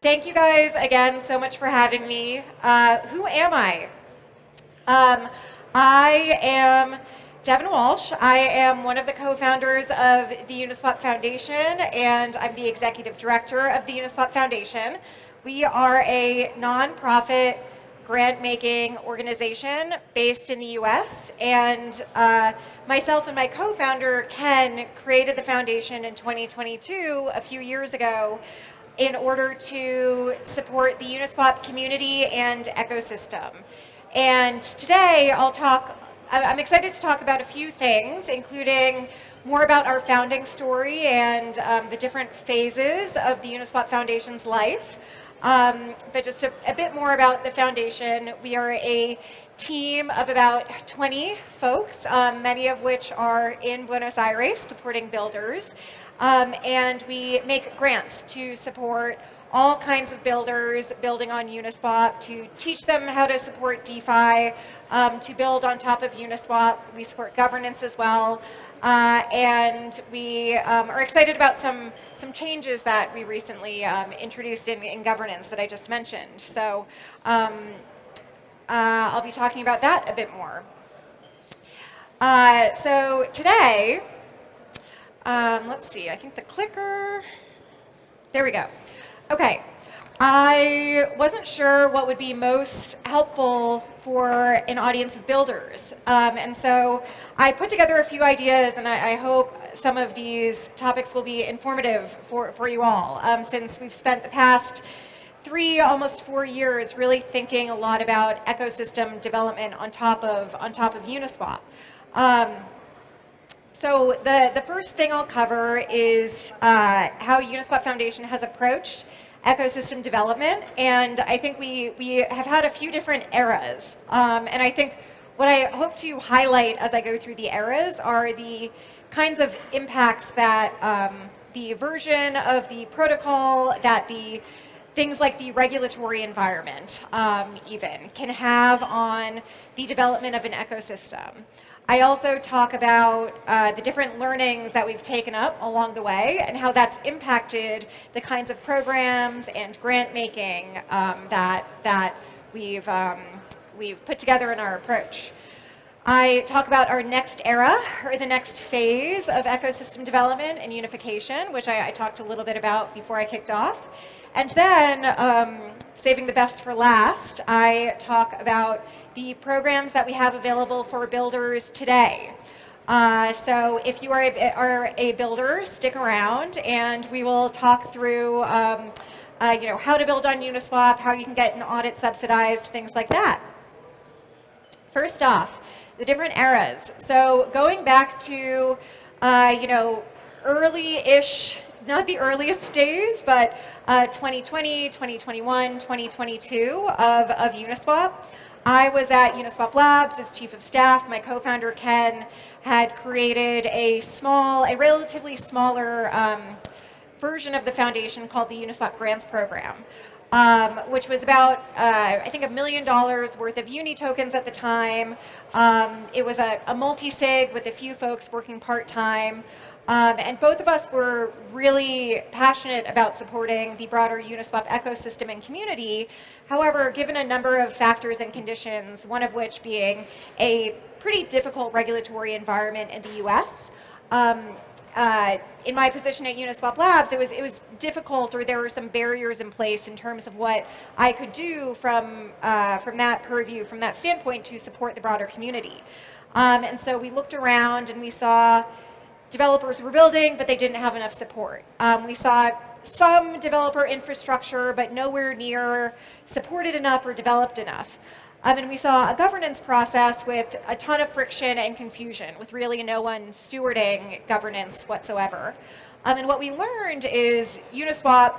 Thank you guys again so much for having me. Who am I? I am Devin Walsh. I am one of the co-founders of the Uniswap Foundation, and I'm the executive director of the Uniswap Foundation. We are a nonprofit grant-making organization based in the US, and myself and my co-founder, Ken, created the foundation in 2022, a few years ago, in order to support the Uniswap community and ecosystem. And today I'm excited to talk about a few things, including more about our founding story and the different phases of the Uniswap Foundation's life. But just a bit more about the foundation. We are a team of about 20 folks, many of which are in Buenos Aires supporting builders. And we make grants to support all kinds of builders building on Uniswap, to teach them how to support DeFi, to build on top of Uniswap. We support governance as well. And we are excited about some changes that we recently introduced in governance that I just mentioned. So I'll be talking about that a bit more. So today, let's see, I think the clicker, there we go. Okay, I wasn't sure what would be most helpful for an audience of builders. And so I put together a few ideas, and I hope some of these topics will be informative for you all, since we've spent the past 3, almost 4 years really thinking a lot about ecosystem development on top of Uniswap. So the first thing I'll cover is how Uniswap Foundation has approached ecosystem development, and I think we have had a few different eras. And I think what I hope to highlight as I go through the eras are the kinds of impacts that the version of the protocol, that the things like the regulatory environment even can have on the development of an ecosystem. I also talk about the different learnings that we've taken up along the way and how that's impacted the kinds of programs and grant making that we've put together in our approach. I talk about our next era, or the next phase of ecosystem development and unification, which I talked a little bit about before I kicked off. And then, saving the best for last, I talk about the programs that we have available for builders today. So if you are a builder, stick around, and we will talk through how to build on Uniswap, how you can get an audit subsidized, things like that. First off, the different eras. So going back to early-ish, not the earliest days, but 2020, 2021, 2022 of Uniswap. I was at Uniswap Labs as chief of staff. My co-founder, Ken, had created a relatively smaller version of the foundation called the Uniswap Grants Program, which was about, I think, $1 million worth of Uni tokens at the time. It was a multi-sig with a few folks working part-time. And both of us were really passionate about supporting the broader Uniswap ecosystem and community. However, given a number of factors and conditions, one of which being a pretty difficult regulatory environment in the US, in my position at Uniswap Labs, it was difficult, or there were some barriers in place in terms of what I could do from that purview, from that standpoint, to support the broader community. And so we looked around and we saw developers were building, but they didn't have enough support. We saw some developer infrastructure, but nowhere near supported enough or developed enough. And we saw a governance process with a ton of friction and confusion, with really no one stewarding governance whatsoever. And what we learned is Uniswap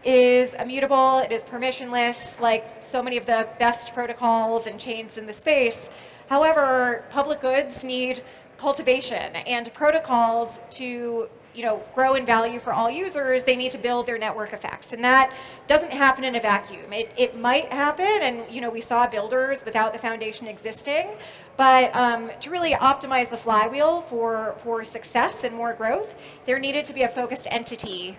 is immutable, it is permissionless, like so many of the best protocols and chains in the space. However, public goods need cultivation, and protocols to grow in value for all users, they need to build their network effects, and that doesn't happen in a vacuum. It might happen, and we saw builders without the foundation existing, but to really optimize the flywheel for success and more growth, there needed to be a focused entity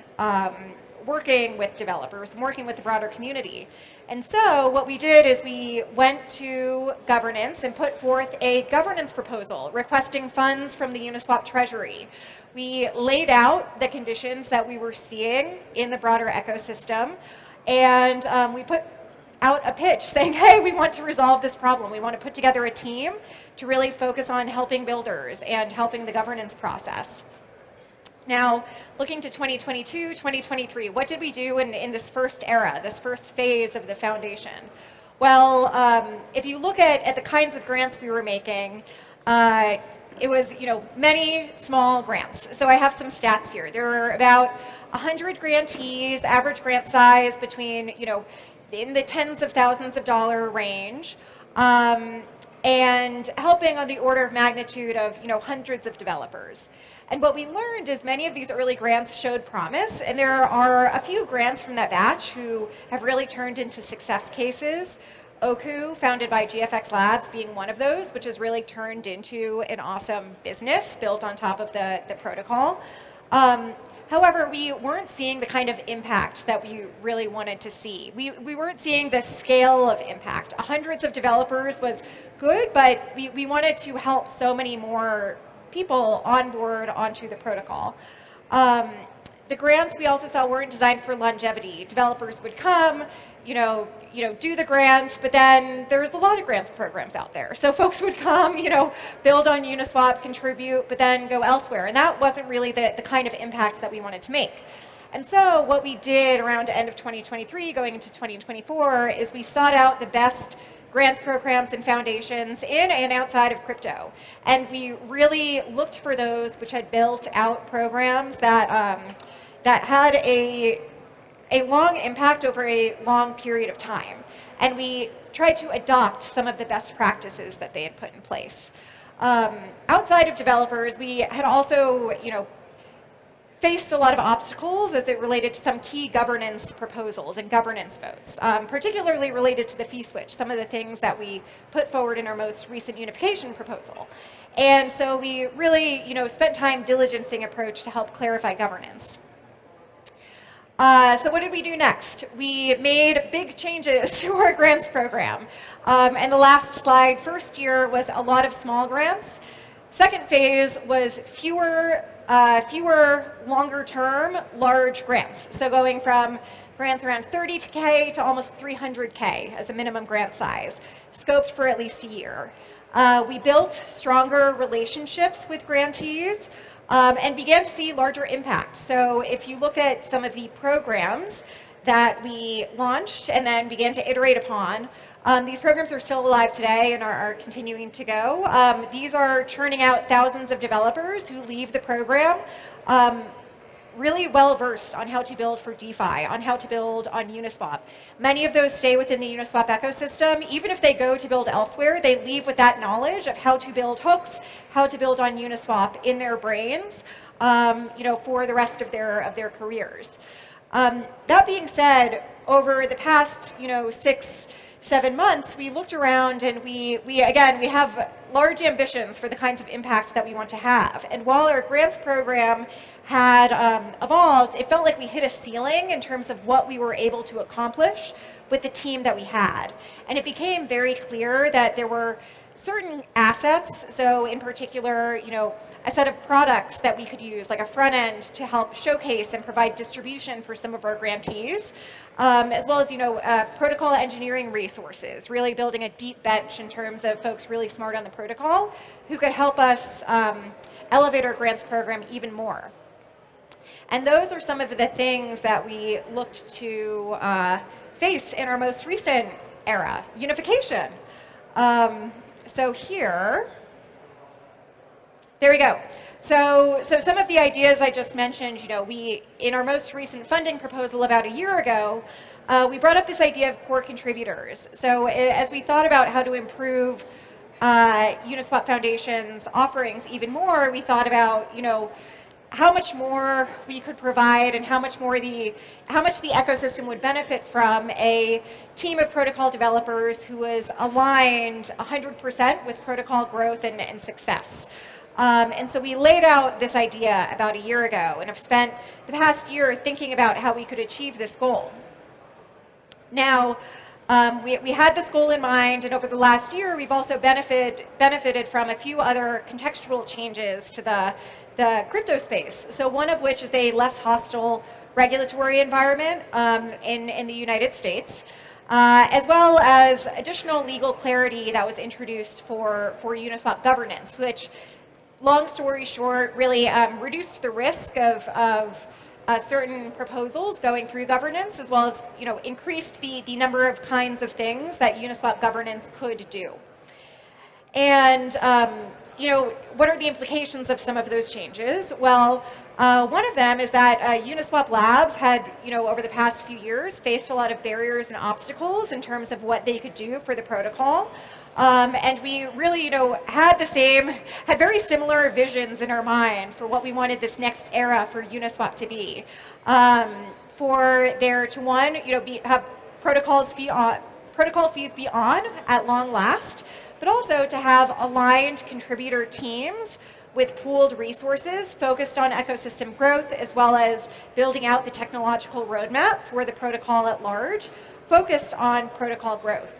working with developers, working with the broader community. And so what we did is we went to governance and put forth a governance proposal requesting funds from the Uniswap Treasury. We laid out the conditions that we were seeing in the broader ecosystem, and we put out a pitch saying, hey, we want to resolve this problem. We want to put together a team to really focus on helping builders and helping the governance process. Now, looking to 2022, 2023, what did we do in this first era, this first phase of the foundation? Well, if you look at the kinds of grants we were making, it was many small grants. So I have some stats here. There were about 100 grantees, average grant size between in the tens of thousands of dollar range, and helping on the order of magnitude of hundreds of developers. And what we learned is many of these early grants showed promise, and there are a few grants from that batch who have really turned into success cases. Oku, founded by GFX Labs, being one of those, which has really turned into an awesome business built on top of the protocol. However, we weren't seeing the kind of impact that we really wanted to see. We weren't seeing the scale of impact. Hundreds of developers was good, but we wanted to help so many more people on board onto the protocol. The grants we also saw weren't designed for longevity. Developers would come, do the grant, but then there's a lot of grants programs out there. So folks would come, build on Uniswap, contribute, but then go elsewhere. And that wasn't really the kind of impact that we wanted to make. And so what we did around the end of 2023, going into 2024, is we sought out the best grants programs and foundations in and outside of crypto. And we really looked for those which had built out programs that, that had a long impact over a long period of time. And we tried to adopt some of the best practices that they had put in place. Outside of developers, we had also, faced a lot of obstacles as it related to some key governance proposals and governance votes, particularly related to the fee switch, some of the things that we put forward in our most recent unification proposal. And so we really, spent time diligencing approach to help clarify governance. So what did we do next? We made big changes to our grants program. And the last slide, first year was a lot of small grants. Second phase was fewer longer term, large grants. So going from grants around 30K to almost 300K as a minimum grant size, scoped for at least a year. We built stronger relationships with grantees and began to see larger impact. So if you look at some of the programs that we launched and then began to iterate upon, these programs are still alive today and are continuing to go. These are churning out thousands of developers who leave the program really well versed on how to build for DeFi, on how to build on Uniswap. Many of those stay within the Uniswap ecosystem. Even if they go to build elsewhere, they leave with that knowledge of how to build hooks, how to build on Uniswap in their brains, for the rest of their careers. That being said, over the past 6-7 months, we looked around and we have large ambitions for the kinds of impact that we want to have. And while our grants program had evolved, it felt like we hit a ceiling in terms of what we were able to accomplish with the team that we had. And it became very clear that there were certain assets, so in particular, a set of products that we could use, like a front end to help showcase and provide distribution for some of our grantees, as well as, protocol engineering resources, really building a deep bench in terms of folks really smart on the protocol who could help us elevate our grants program even more. And those are some of the things that we looked to face in our most recent era, unification. So here, there we go. So some of the ideas I just mentioned, we, in our most recent funding proposal about a year ago, we brought up this idea of core contributors. So as we thought about how to improve Uniswap Foundation's offerings even more, we thought about, how much more we could provide and how much the ecosystem would benefit from a team of protocol developers who was aligned 100% with protocol growth and success. And so we laid out this idea about a year ago and have spent the past year thinking about how we could achieve this goal. Now, we had this goal in mind, and over the last year, we've also benefited from a few other contextual changes to the crypto space. So one of which is a less hostile regulatory environment in the United States, as well as additional legal clarity that was introduced for Uniswap governance, which, long story short, really reduced the risk of certain proposals going through governance, as well as increased the number of kinds of things that Uniswap governance could do. And what are the implications of some of those changes? Well, one of them is that Uniswap Labs had, over the past few years, faced a lot of barriers and obstacles in terms of what they could do for the protocol. And we really, had very similar visions in our mind for what we wanted this next era for Uniswap to be. For there to, one, have protocol fees be on at long last, but also to have aligned contributor teams with pooled resources focused on ecosystem growth, as well as building out the technological roadmap for the protocol at large, focused on protocol growth.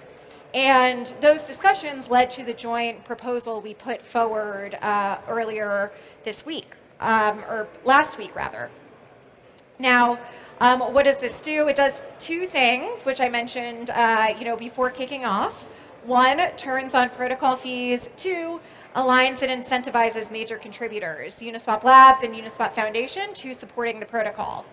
And those discussions led to the joint proposal we put forward earlier this week, or last week rather. Now, what does this do? It does two things, which I mentioned before kicking off. One, turns on protocol fees. Two, aligns and incentivizes major contributors, Uniswap Labs and Uniswap Foundation, to supporting the protocol.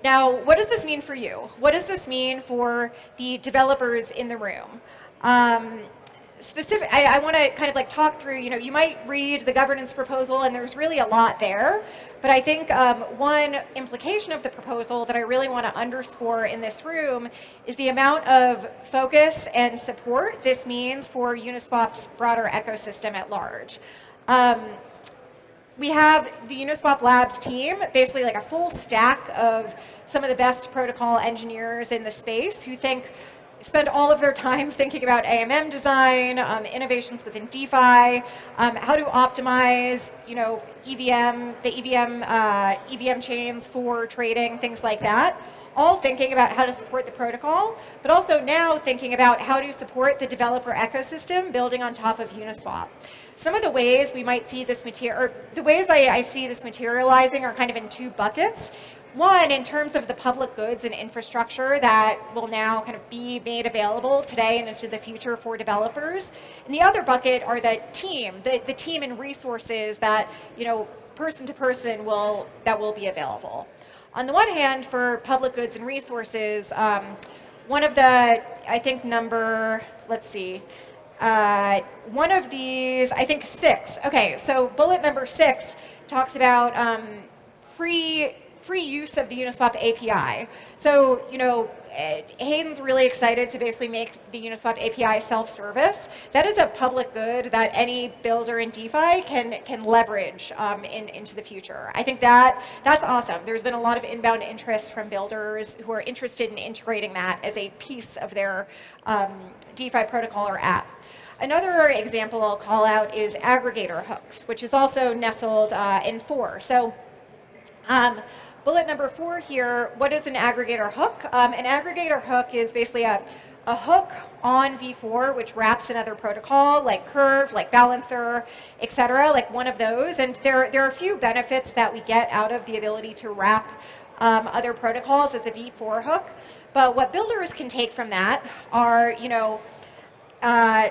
Now, what does this mean for you? What does this mean for the developers in the room? I want to kind of talk through, you might read the governance proposal and there's really a lot there, but I think one implication of the proposal that I really want to underscore in this room is the amount of focus and support this means for Uniswap's broader ecosystem at large. We have the Uniswap Labs team, basically like a full stack of some of the best protocol engineers in the space who spend all of their time thinking about AMM design, innovations within DeFi, how to optimize, EVM chains for trading, things like that. All thinking about how to support the protocol, but also now thinking about how to support the developer ecosystem building on top of Uniswap. Some of the ways we might see this the ways I see this materializing are kind of in two buckets. One, in terms of the public goods and infrastructure that will now kind of be made available today and into the future for developers. And the other bucket are the team and resources that, person to person will be available. On the one hand, for public goods and resources, one of the, I think one of these, I think 6. Okay, so bullet number 6 talks about free use of the Uniswap API. So, Hayden's really excited to basically make the Uniswap API self-service. That is a public good that any builder in DeFi can leverage into the future. I think that's awesome. There's been a lot of inbound interest from builders who are interested in integrating that as a piece of their DeFi protocol or app. Another example I'll call out is aggregator hooks, which is also nestled in 4. So, bullet number 4 here, what is an aggregator hook? An aggregator hook is basically a hook on V4 which wraps another protocol like Curve, like Balancer, etc., like one of those. And there are a few benefits that we get out of the ability to wrap other protocols as a V4 hook. But what builders can take from that are,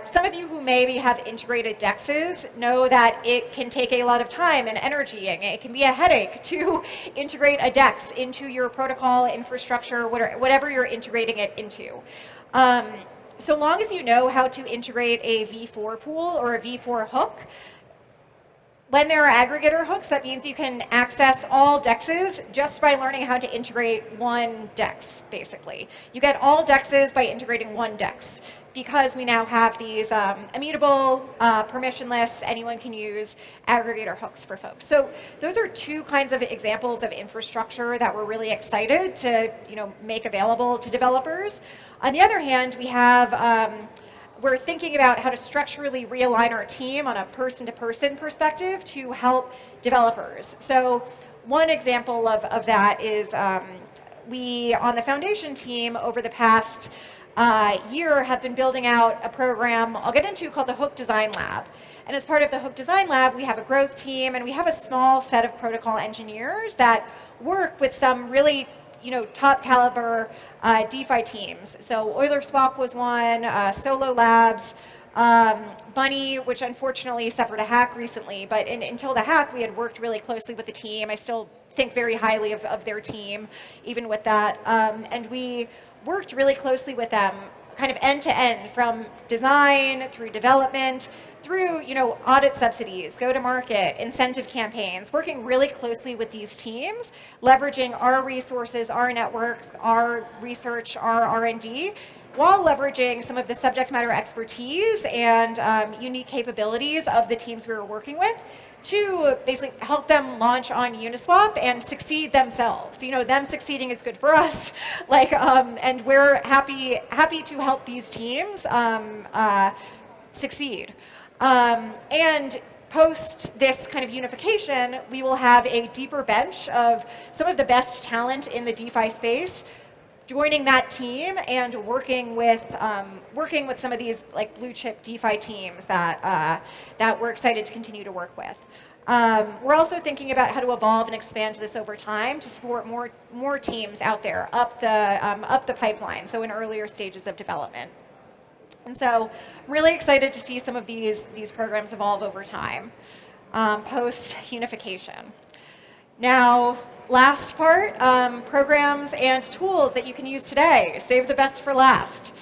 some of you who maybe have integrated DEXs know that it can take a lot of time and energy, and it can be a headache to integrate a DEX into your protocol infrastructure, whatever you're integrating it into. So long as you know how to integrate a V4 pool or a V4 hook, when there are aggregator hooks, that means you can access all DEXs just by learning how to integrate one DEX, basically. You get all DEXs by integrating one DEX, because we now have these immutable, permissionless, anyone can use aggregator hooks for folks. So those are two kinds of examples of infrastructure that we're really excited to make available to developers. On the other hand, we have we're thinking about how to structurally realign our team on a person-to-person perspective to help developers. So one example of that is we, on the foundation team, over the past year, have been building out a program I'll get into called the Hook Design Lab. And as part of the Hook Design Lab, we have a growth team, and we have a small set of protocol engineers that work with some really top caliber DeFi teams. So Uniswap was one, Solo Labs, Bunny, which unfortunately suffered a hack recently, but until the hack, we had worked really closely with the team. I still think very highly of their team, even with that. And we worked really closely with them, kind of end to end, from design through development, through audit subsidies, go-to-market, incentive campaigns, working really closely with these teams, leveraging our resources, our networks, our research, our R&D, while leveraging some of the subject matter expertise and unique capabilities of the teams we were working with to basically help them launch on Uniswap and succeed themselves. Them succeeding is good for us, and we're happy to help these teams succeed. And post this kind of unification, we will have a deeper bench of some of the best talent in the DeFi space joining that team and working with some of these blue chip DeFi teams that we're excited to continue to work with. We're also thinking about how to evolve and expand this over time to support more teams out there up the pipeline, so in earlier stages of development. And so I'm really excited to see some of these programs evolve over time, post-unification. Now, last part, programs and tools that you can use today. Save the best for last.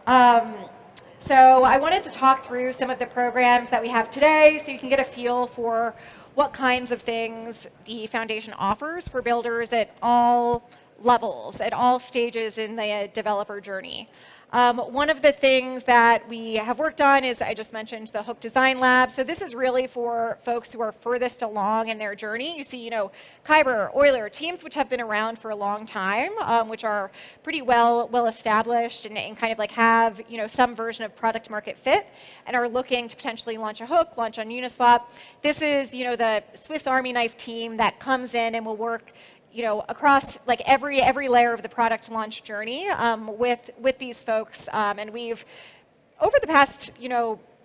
So I wanted to talk through some of the programs that we have today so you can get a feel for what kinds of things the foundation offers for builders at all levels, at all stages in the developer journey. One of the things that we have worked on is, I just mentioned, the Hook Design Lab. So this is really for folks who are furthest along in their journey. You see, Kyber, Euler, teams which have been around for a long time, which are pretty well established and kind of have some version of product market fit, and are looking to potentially launch a hook, launch on Uniswap. This is the Swiss Army knife team that comes in and will work across every layer of the product launch journey with these folks. And we've, over the past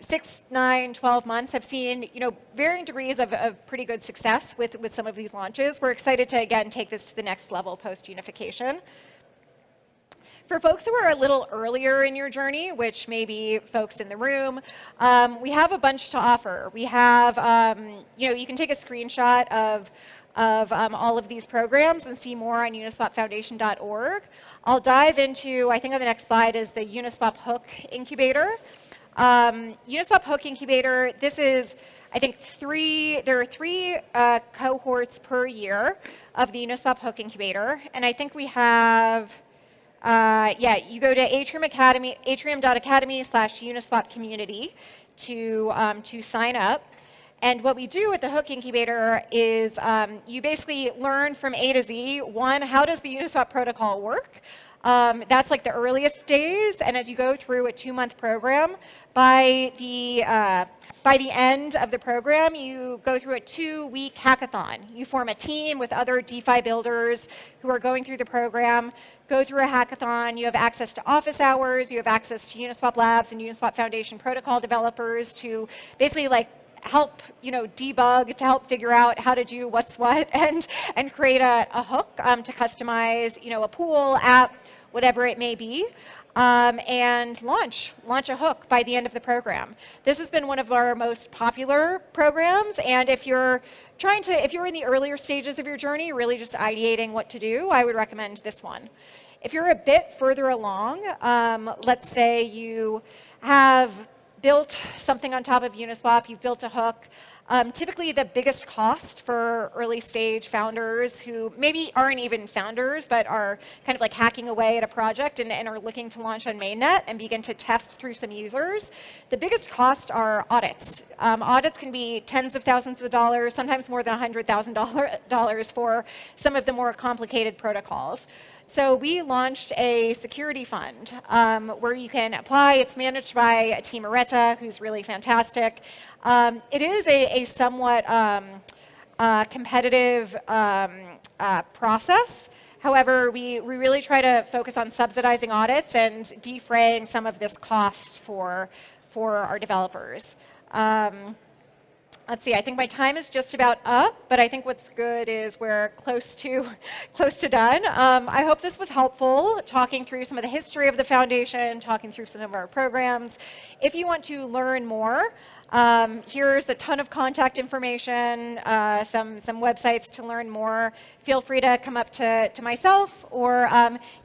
6, 9, 12 months, have seen varying degrees of pretty good success with some of these launches. We're excited to, again, take this to the next level post-unification. For folks who are a little earlier in your journey, which may be folks in the room, we have a bunch to offer. We have, you can take a screenshot of all of these programs and see more on uniswapfoundation.org. I'll dive into, I think on the next slide is the Uniswap Hook Incubator. Uniswap Hook Incubator, this is, I think, there are three cohorts per year of the Uniswap Hook Incubator. And I think we have, you go to atrium.academy/Uniswap community to sign up. And what we do with the Hook Incubator is you basically learn from A to Z. One, how does the Uniswap protocol work? That's the earliest days. And as you go through a 2-month program, by the end of the program, you go through a 2-week hackathon. You form a team with other DeFi builders who are going through the program, go through a hackathon. You have access to office hours. You have access to Uniswap Labs and Uniswap Foundation protocol developers to basically help debug, to help figure out how to do what's what, and create a hook to customize a pool, app, whatever it may be, and launch a hook by the end of the program. This has been one of our most popular programs, and if you're in the earlier stages of your journey, really just ideating what to do, I would recommend this one. If you're a bit further along, let's say you have built something on top of Uniswap, you've built a hook. Typically the biggest cost for early stage founders who maybe aren't even founders but are kind of hacking away at a project and are looking to launch on mainnet and begin to test through some users, the biggest cost are audits. Audits can be tens of thousands of dollars, sometimes more than $100,000 for some of the more complicated protocols. So we launched a security fund where you can apply. It's managed by Team Areta, who's really fantastic. It is a somewhat competitive process. However, we really try to focus on subsidizing audits and defraying some of this cost for our developers. Let's see, I think my time is just about up, but I think what's good is we're close to done. I hope this was helpful, talking through some of the history of the foundation, talking through some of our programs. If you want to learn more, here's a ton of contact information, some websites to learn more. Feel free to come up to myself or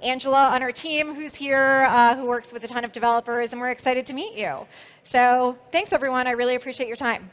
Angela on our team who's here, who works with a ton of developers, and we're excited to meet you. So thanks, everyone. I really appreciate your time.